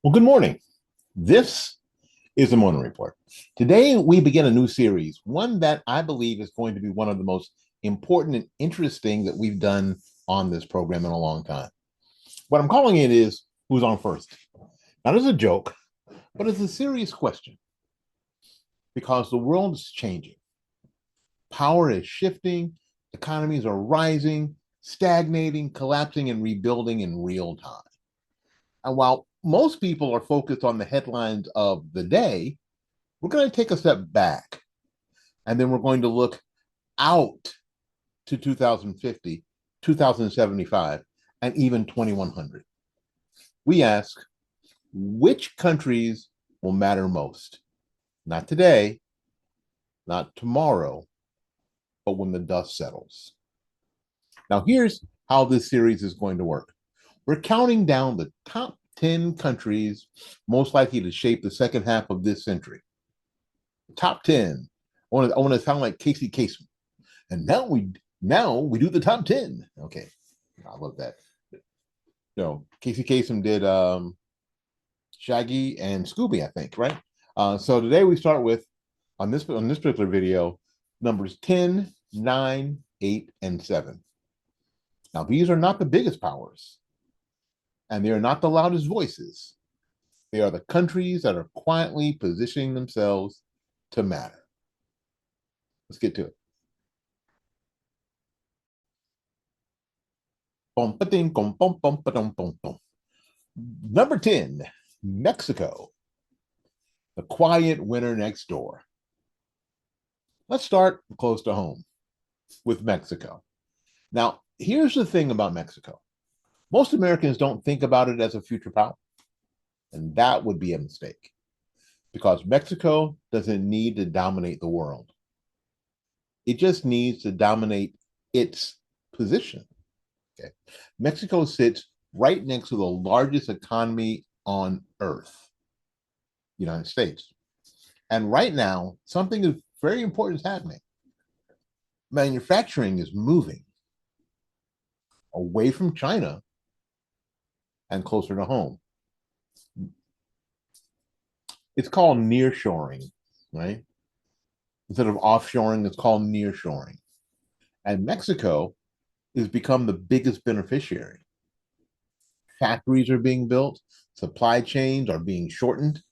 Well, good morning. This is the Morning Report. Today, we begin a new series, one that I believe is going to be one of the most important and interesting that we've done on this program in a long time. What I'm calling it is Who's on First? Not as a joke, but as a serious question, because the world is changing. Power is shifting, economies are rising, stagnating, collapsing, and rebuilding in real time. And while most people are focused on the headlines of the day, we're going to take a step back and then we're going to look out to 2050, 2075, and even 2100. We ask, which countries will matter most? Not today, not tomorrow, but when the dust settles. Now, here's how this series is going to work. We're counting down the top 10 countries most likely to shape the second half of this century. Top 10. I want to sound like Casey Kasem. And now we do the top 10. Okay. I love that. Casey Kasem did Shaggy and Scooby, I think, right? So today we start with on this particular video, numbers 10, 9, 8, and 7. Now, these are not the biggest powers, and they are not the loudest voices. They are the countries that are quietly positioning themselves to matter. Let's get to it. Number 10, Mexico, the quiet winner next door. Let's start close to home with Mexico. Now, here's the thing about Mexico. Most Americans don't think about it as a future power, and that would be a mistake because Mexico doesn't need to dominate the world. It just needs to dominate its position. Okay. Mexico sits right next to the largest economy on earth, United States. And right now, something is very important is happening. Manufacturing is moving away from China and closer to home. It's called nearshoring, right? Instead of offshoring, it's called nearshoring. And Mexico has become the biggest beneficiary. Factories are being built, supply chains are being shortened.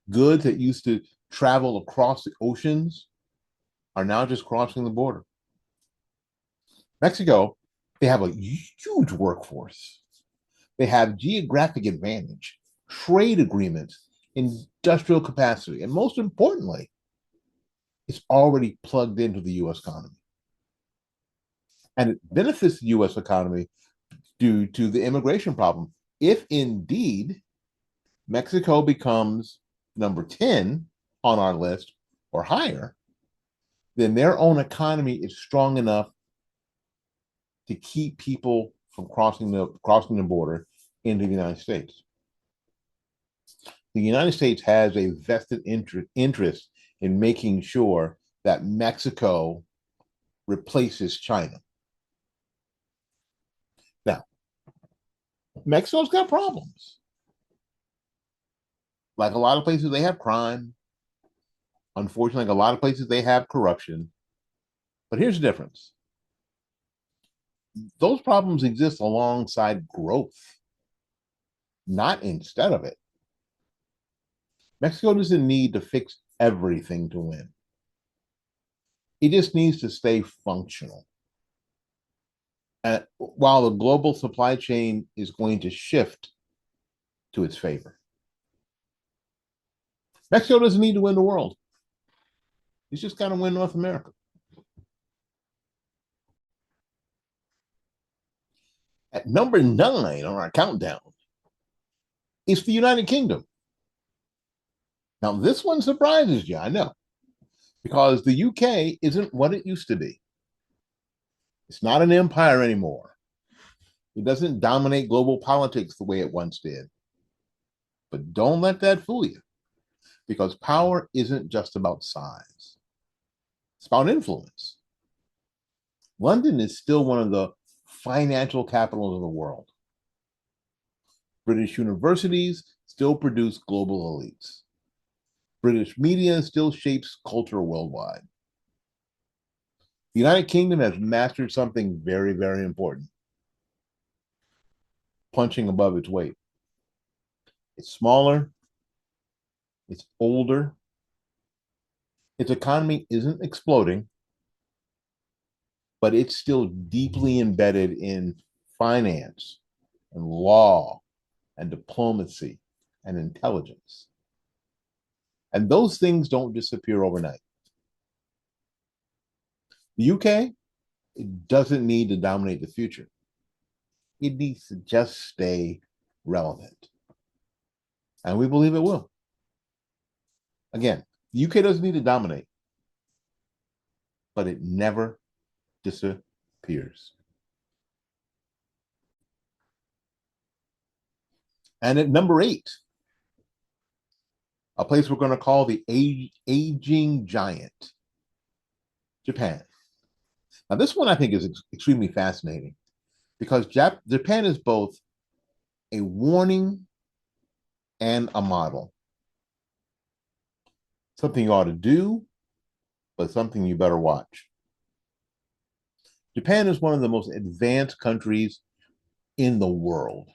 Goods that used to travel across the oceans are now just crossing the border. Mexico, they have a huge workforce. They have geographic advantage, trade agreements, industrial capacity, and most importantly, it's already plugged into the US economy. And it benefits the US economy due to the immigration problem. If indeed Mexico becomes number 10 on our list or higher, then their own economy is strong enough to keep people from crossing the border into the United States. The United States has a vested interest in making sure that Mexico replaces China. Now, Mexico's got problems. Like a lot of places, they have crime. Unfortunately, like a lot of places, they have corruption. But here's the difference. Those problems exist alongside growth, not instead of it. Mexico doesn't need to fix everything to win. It just needs to stay functional. And while the global supply chain is going to shift to its favor, Mexico doesn't need to win the world. It's just got to win North America. At number 9 on our countdown is the United Kingdom. Now, this one surprises you, I know, because the UK isn't what it used to be. It's not an empire anymore. It doesn't dominate global politics the way it once did. But don't let that fool you, because power isn't just about size. It's about influence. London is still one of the financial capitals of the world. British universities still produce global elites. British media still shapes culture worldwide. The United Kingdom has mastered something very, very important: punching above its weight. It's smaller, it's older, its economy isn't exploding, but it's still deeply embedded in finance and law and diplomacy and intelligence. And those things don't disappear overnight. The UK, it doesn't need to dominate the future. It needs to just stay relevant. And we believe it will. Again, the UK doesn't need to dominate, but it never disappears. And at number 8, a place we're going to call the aging giant, Japan. Now, this one I think is extremely fascinating because Japan is both a warning and a model. Something you ought to do, but something you better watch. Japan is one of the most advanced countries in the world,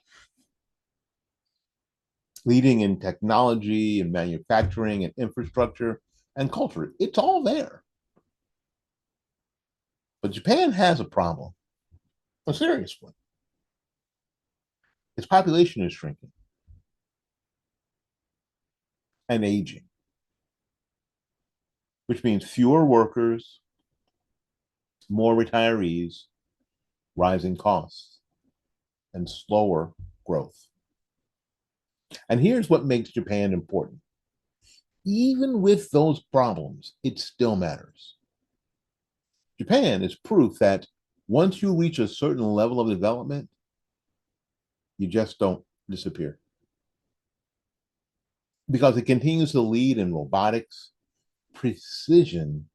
leading in technology and manufacturing and infrastructure and culture. It's all there. But Japan has a problem, a serious one. Its population is shrinking and aging, which means fewer workers, more retirees, rising costs, and slower growth. And here's what makes Japan important. Even with those problems, it still matters. Japan is proof that once you reach a certain level of development, you just don't disappear. Because it continues to lead in robotics, precision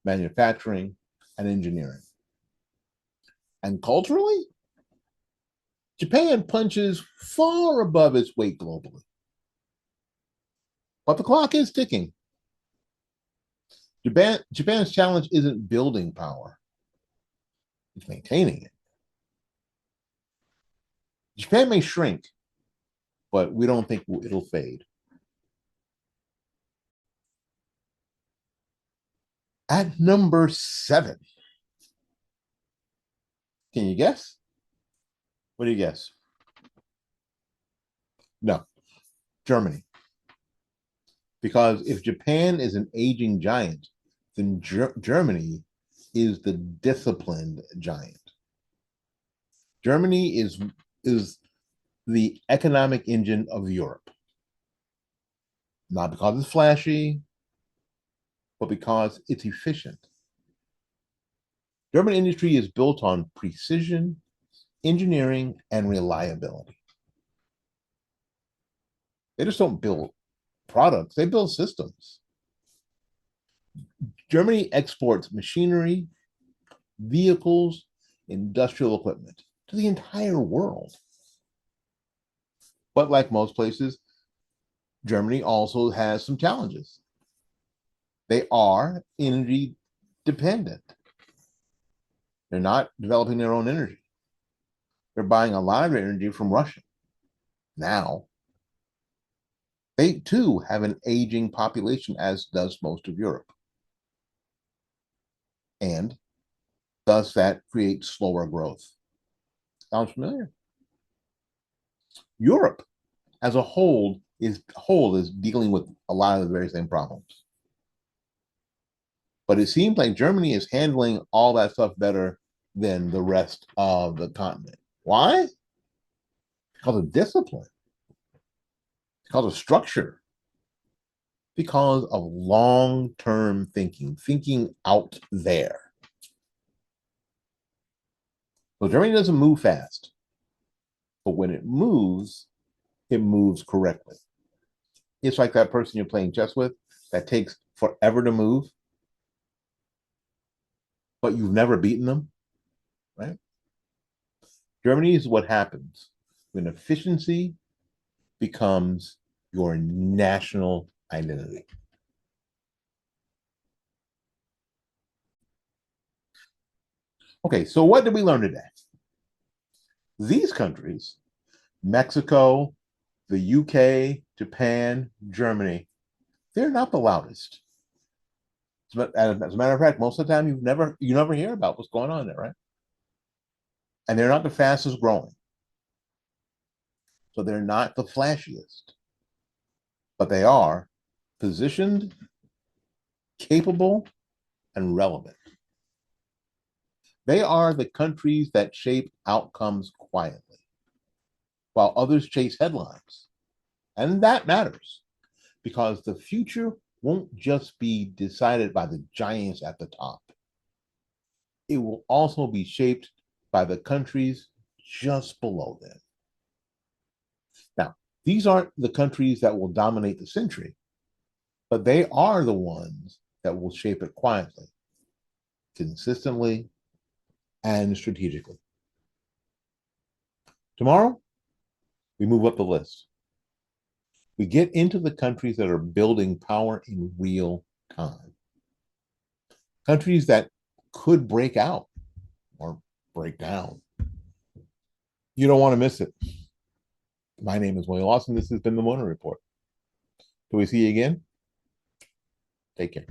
manufacturing, and engineering. And culturally, Japan punches far above its weight globally. But the clock is ticking. Japan's challenge isn't building power, it's maintaining it. Japan may shrink, but we don't think it'll fade. At number 7, can you guess? What do you guess? No, Germany. Because if Japan is an aging giant, then Germany is the disciplined giant. Germany is the economic engine of Europe. Not because it's flashy, but because it's efficient. German industry is built on precision, engineering, and reliability. They just don't build products, they build systems. Germany exports machinery, vehicles, industrial equipment to the entire world. But like most places, Germany also has some challenges. They are energy dependent. They're not developing their own energy. They're buying a lot of their energy from Russia. Now, they too have an aging population, as does most of Europe. And thus that creates slower growth. Sounds familiar? Europe as a whole is dealing with a lot of the very same problems. But it seems like Germany is handling all that stuff better than the rest of the continent. Why? Because of discipline, because of structure, because of long-term thinking out there. So Germany doesn't move fast, but when it moves correctly. It's like that person you're playing chess with that takes forever to move, but you've never beaten them, right? Germany is what happens when efficiency becomes your national identity. Okay, so what did we learn today? These countries, Mexico, the UK, Japan, Germany, they're not the loudest. As a matter of fact, most of the time you never hear about what's going on there, right? And they're not the fastest growing. So they're not the flashiest, but they are positioned, capable, and relevant. They are the countries that shape outcomes quietly, while others chase headlines. And that matters because the future won't just be decided by the giants at the top. It will also be shaped by the countries just below them. Now, these aren't the countries that will dominate the century, but they are the ones that will shape it quietly, consistently, and strategically. Tomorrow, we move up the list. We get into the countries that are building power in real time, countries that could break out or break down. You don't want to miss it. My name is William Lawson. This has been the Mono Report. Do we see you again? Take care.